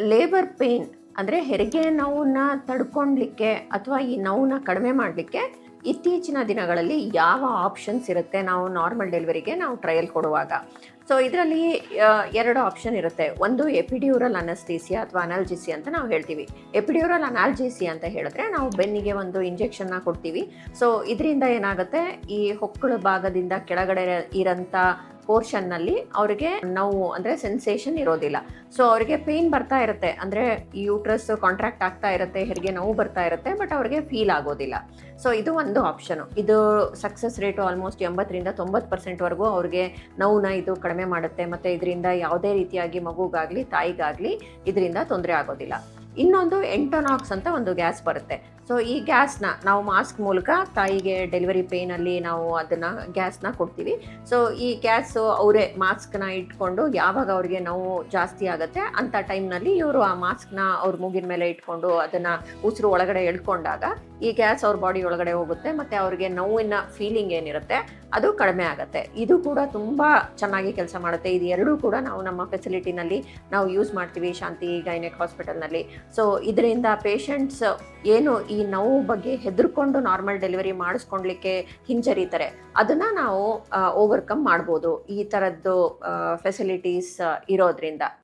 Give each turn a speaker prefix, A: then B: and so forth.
A: Labour pain ಅಂದರೆ ಹೆರಿಗೆ ನೋವನ್ನ ತಡ್ಕೊಳ್ಲಿಕ್ಕೆ ಅಥವಾ ಈ ನೋವನ್ನ ಕಡಿಮೆ ಮಾಡಲಿಕ್ಕೆ ಇತ್ತೀಚಿನ ದಿನಗಳಲ್ಲಿ ಯಾವ ಆಪ್ಷನ್ಸ್ ಇರುತ್ತೆ ನಾವು ನಾರ್ಮಲ್ ಡೆಲಿವರಿಗೆ ನಾವು ಟ್ರಯಲ್ ಕೊಡುವಾಗ? ಸೊ ಇದರಲ್ಲಿ ಎರಡು ಆಪ್ಷನ್ ಇರುತ್ತೆ. ಒಂದು ಎಪಿಡ್ಯೂರಲ್ ಅನಸ್ತೇಸಿಯಾ ಅಥವಾ ಅನಾಲ್ಜೆಸಿ ಅಂತ ನಾವು ಹೇಳ್ತೀವಿ. ಎಪಿಡ್ಯೂರಲ್ ಅನಾಲ್ಜೆಸಿ ಅಂತ ಹೇಳಿದ್ರೆ ನಾವು ಬೆನ್ನಿಗೆ ಒಂದು ಇಂಜೆಕ್ಷನ್ನ ಕೊಡ್ತೀವಿ. ಸೊ ಇದರಿಂದ ಏನಾಗುತ್ತೆ, ಈ ಹೊಕ್ಕಳ ಭಾಗದಿಂದ ಕೆಳಗಡೆ ಇರೋಂಥ ಪೋರ್ಷನ್ನಲ್ಲಿ ಅವರಿಗೆ ನೋವು ಅಂದರೆ ಸೆನ್ಸೇಷನ್ ಇರೋದಿಲ್ಲ. ಸೊ ಅವರಿಗೆ ಪೇಯ್ನ್ ಬರ್ತಾ ಇರುತ್ತೆ, ಅಂದರೆ ಯೂಟ್ರಸ್ ಕಾಂಟ್ರಾಕ್ಟ್ ಆಗ್ತಾ ಇರುತ್ತೆ, ಹೆರಿಗೆ ನೋವು ಬರ್ತಾ ಇರುತ್ತೆ, ಬಟ್ ಅವ್ರಿಗೆ ಫೀಲ್ ಆಗೋದಿಲ್ಲ. ಸೊ ಇದು ಒಂದು ಆಪ್ಷನು. ಇದು ಸಕ್ಸಸ್ ರೇಟು ಆಲ್ಮೋಸ್ಟ್ 80-90% ಅವ್ರಿಗೆ ನೋವನ್ನ ಇದು ಕಡಿಮೆ ಮಾಡುತ್ತೆ, ಮತ್ತು ಇದರಿಂದ ಯಾವುದೇ ರೀತಿಯಾಗಿ ಮಗುಗಾಗಲಿ ತಾಯಿಗಾಗಲಿ ಇದರಿಂದ ತೊಂದರೆ ಆಗೋದಿಲ್ಲ. ಇನ್ನೊಂದು ಎಂಟೋನಾಕ್ಸ್ ಅಂತ ಒಂದು ಗ್ಯಾಸ್ ಬರುತ್ತೆ. ಸೊ ಈ ಗ್ಯಾಸ್ನ ನಾವು ಮಾಸ್ಕ್ ಮೂಲಕ ತಾಯಿಗೆ ಡೆಲಿವರಿ ಪೇಯ್ನಲ್ಲಿ ನಾವು ಅದನ್ನು ಗ್ಯಾಸ್ನ ಕೊಡ್ತೀವಿ. ಸೊ ಈ ಗ್ಯಾಸು ಅವರೇ ಮಾಸ್ಕ್ನ ಇಟ್ಕೊಂಡು ಯಾವಾಗ ಅವ್ರಿಗೆ ನೋವು ಜಾಸ್ತಿ ಆಗುತ್ತೆ ಅಂಥ ಟೈಮ್ನಲ್ಲಿ ಇವರು ಆ ಮಾಸ್ಕ್ನ ಅವ್ರ ಮೂಗಿನ ಮೇಲೆ ಇಟ್ಕೊಂಡು ಅದನ್ನು ಉಸಿರು ಒಳಗಡೆ ಎಳ್ಕೊಂಡಾಗ ಈ ಗ್ಯಾಸ್ ಅವ್ರ ಬಾಡಿ ಒಳಗಡೆ ಹೋಗುತ್ತೆ, ಮತ್ತು ಅವ್ರಿಗೆ ನೋವಿನ ಫೀಲಿಂಗ್ ಏನಿರುತ್ತೆ ಅದು ಕಡಿಮೆ ಆಗುತ್ತೆ. ಇದು ಕೂಡ ತುಂಬ ಚೆನ್ನಾಗಿ ಕೆಲಸ ಮಾಡುತ್ತೆ. ಇದು ಎರಡೂ ಕೂಡ ನಾವು ನಮ್ಮ ಫೆಸಿಲಿಟಿನಲ್ಲಿ ನಾವು ಯೂಸ್ ಮಾಡ್ತೀವಿ, ಶಾಂತಿ ಗೈನೆಕ್ ಹಾಸ್ಪಿಟಲ್ನಲ್ಲಿ. ಸೊ ಇದರಿಂದ ಪೇಷಂಟ್ಸ್ ಏನು ಈ ನೋವು ಬಗ್ಗೆ ಹೆದರ್ಕೊಂಡು ನಾರ್ಮಲ್ ಡೆಲಿವರಿ ಮಾಡಿಸ್ಕೊಳ್ಲಿಕ್ಕೆ ಹಿಂಜರಿತಾರೆ, ಅದನ್ನು ನಾವು ಓವರ್ಕಮ್ ಮಾಡ್ಬೋದು ಈ ಥರದ್ದು ಫೆಸಿಲಿಟೀಸ್ ಇರೋದ್ರಿಂದ.